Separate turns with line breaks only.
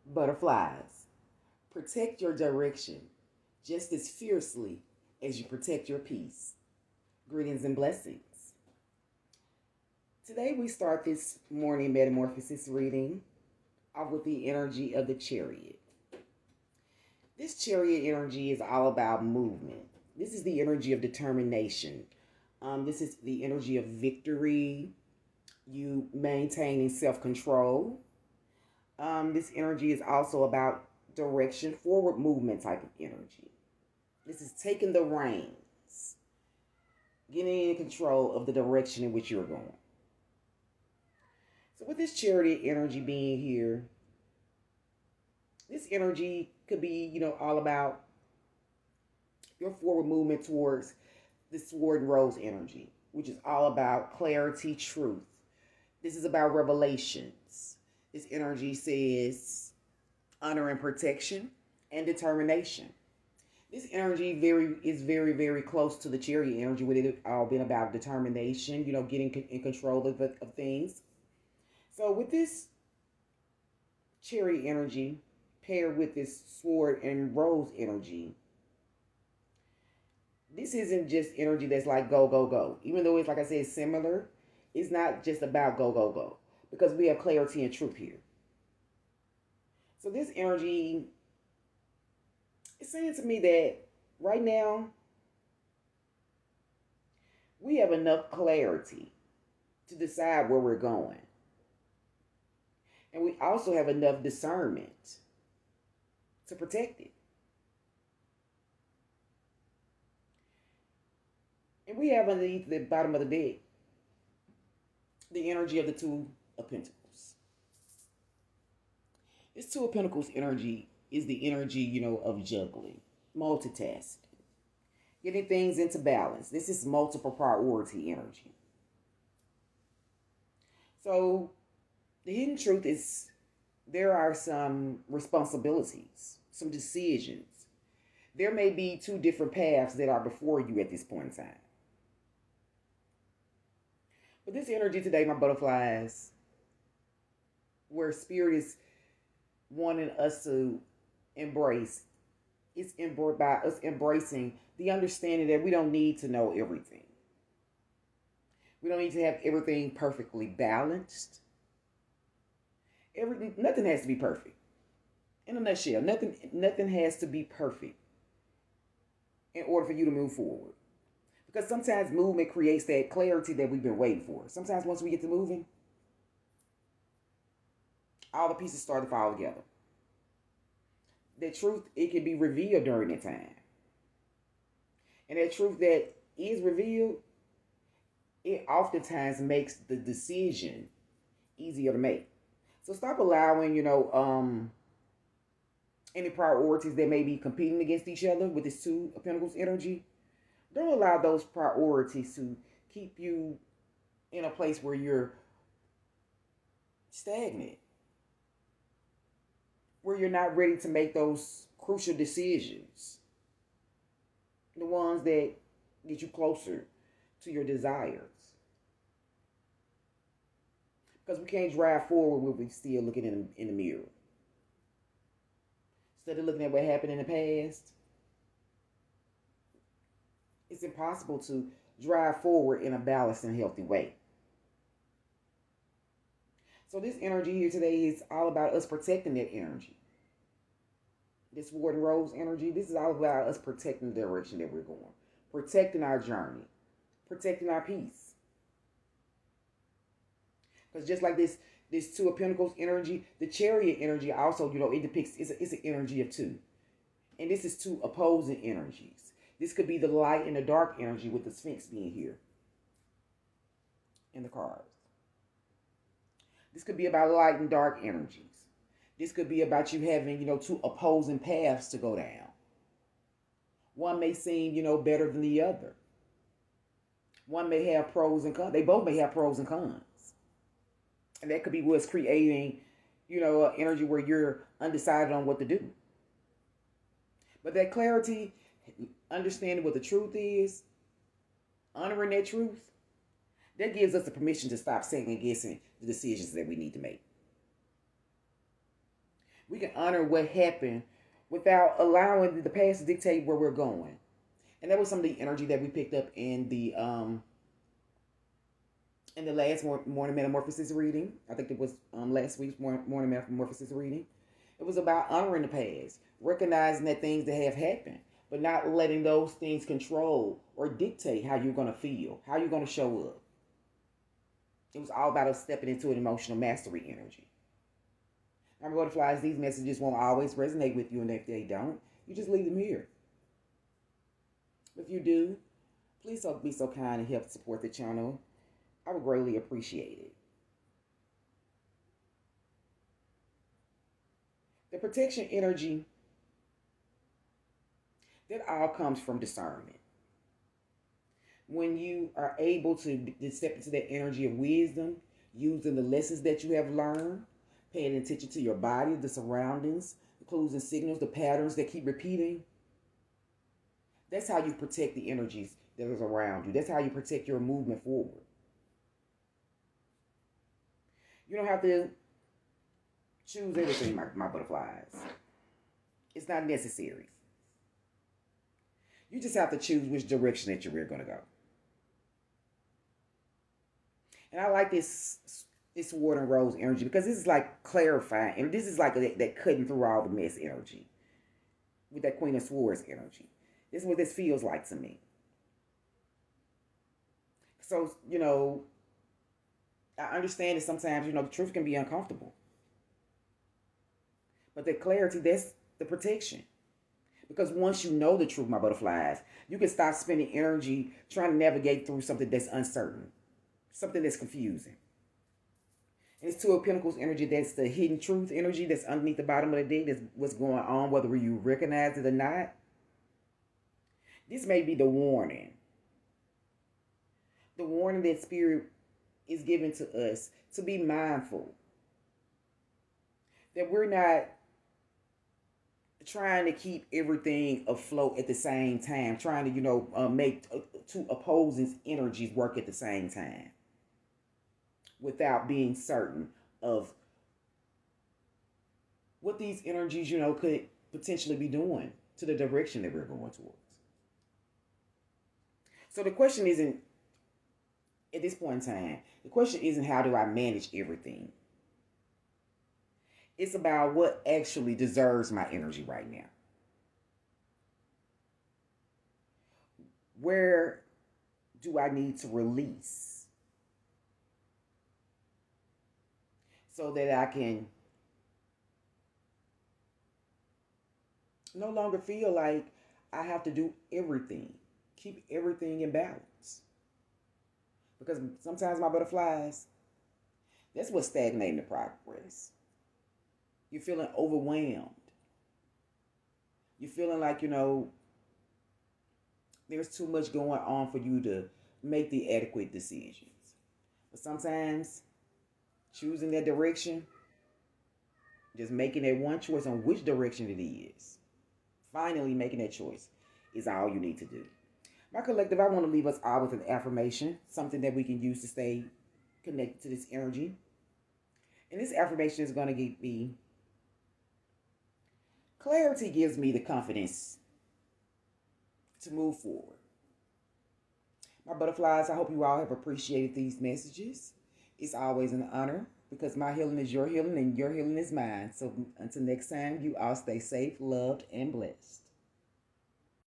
Butterflies, protect your direction just as fiercely as you protect your peace. Greetings and blessings. Today we start this morning metamorphosis reading off with the energy of the chariot. This chariot energy is all about movement. This is the energy of determination. This is the energy of victory, you maintaining self control. This energy is also about direction, forward movement type of energy. This is taking the reins, getting in control of the direction in which you're going. So, with this chariot energy being here, this energy could be, all about your forward movement towards the sword and rose energy, which is all about clarity, truth. This is about revelations. This energy says honor and protection and determination. This energy is very, very close to the chariot energy, with it all being about determination, getting in control of things. So with this chariot energy paired with this sword and rose energy, this isn't just energy that's like go, go, go. Even though it's, like I said, similar, it's not just about go, go, go. Because we have clarity and truth here. So this energy is saying to me that right now, we have enough clarity to decide where we're going. And we also have enough discernment to protect it. And we have underneath the bottom of the deck the energy of the Two of Pentacles. This Two of Pentacles energy is the energy, of juggling, multitasking, getting things into balance. This is multiple priority energy. So the hidden truth is there are some responsibilities, some decisions. There may be two different paths that are before you at this point in time. But this energy today, my butterflies, where spirit is wanting us to embrace, it's by us embracing the understanding that we don't need to know everything. We don't need to have everything perfectly balanced. Nothing has to be perfect. In a nutshell, nothing has to be perfect in order for you to move forward. Because sometimes movement creates that clarity that we've been waiting for. Sometimes once we get to moving, all the pieces start to fall together. The truth, it can be revealed during that time. And that truth that is revealed, it oftentimes makes the decision easier to make. So stop allowing, any priorities that may be competing against each other with this Two of Pentacles energy. Don't allow those priorities to keep you in a place where you're stagnant, where you're not ready to make those crucial decisions, the ones that get you closer to your desires. Because we can't drive forward when we're still looking in the mirror. Instead of looking at what happened in the past, it's impossible to drive forward in a balanced and healthy way. So this energy here today is all about us protecting that energy. This Sword and Rose energy, this is all about us protecting the direction that we're going, protecting our journey, protecting our peace. Because just like this Two of Pentacles energy, the Chariot energy also, it depicts, it's an energy of two. And this is two opposing energies. This could be the light and the dark energy, with the Sphinx being here in the cards. This could be about light and dark energies. This could be about you having, two opposing paths to go down. One may seem, better than the other. One may have pros and cons. They both may have pros and cons. And that could be what's creating, an energy where you're undecided on what to do. But that clarity, understanding what the truth is, honoring that truth, that gives us the permission to stop second guessing the decisions that we need to make. We can honor what happened without allowing the past to dictate where we're going. And that was some of the energy that we picked up in the last morning metamorphosis reading. I think it was last week's morning metamorphosis reading. It was about honoring the past, recognizing that things that have happened, but not letting those things control or dictate how you're going to feel, how you're going to show up. It was all about us stepping into an emotional mastery energy. Now, butterflies, these messages won't always resonate with you, and if they don't, you just leave them here. If you do, please be so kind and help support the channel. I would greatly appreciate it. The protection energy, that all comes from discernment. When you are able to step into that energy of wisdom, using the lessons that you have learned, paying attention to your body, the surroundings, the clues and signals, the patterns that keep repeating, that's how you protect the energies that is around you. That's how you protect your movement forward. You don't have to choose everything, my butterflies. It's not necessary. You just have to choose which direction that you're going to go. And I like this water and rose energy because this is like clarifying. And this is like that cutting through all the mess energy. With that Queen of Swords energy. This is what this feels like to me. So, I understand that sometimes, the truth can be uncomfortable. But the clarity, that's the protection. Because once you know the truth, my butterflies, you can stop spending energy trying to navigate through something that's uncertain. Something that's confusing. And it's Two of Pentacles energy, that's the hidden truth energy that's underneath the bottom of the deck. That's what's going on, whether you recognize it or not. This may be the warning. The warning that Spirit is giving to us to be mindful. That we're not trying to keep everything afloat at the same time. Trying to, make two opposing energies work at the same time. Without being certain of what these energies, could potentially be doing to the direction that we're going towards. So the question isn't, at this point in time, the question isn't how do I manage everything? It's about what actually deserves my energy right now. Where do I need to release so that I can no longer feel like I have to do everything, keep everything in balance? Because sometimes, my butterflies, that's what's stagnating the progress. You're feeling overwhelmed. You're feeling like, there's too much going on for you to make the adequate decisions. But sometimes, choosing that direction, just making that one choice on which direction it is, finally making that choice, is all you need to do. My collective, I want to leave us all with an affirmation, something that we can use to stay connected to this energy. And this affirmation is going to give me, clarity gives me the confidence to move forward. My butterflies, I hope you all have appreciated these messages. It's always an honor because my healing is your healing and your healing is mine. So until next time, you all stay safe, loved, and blessed.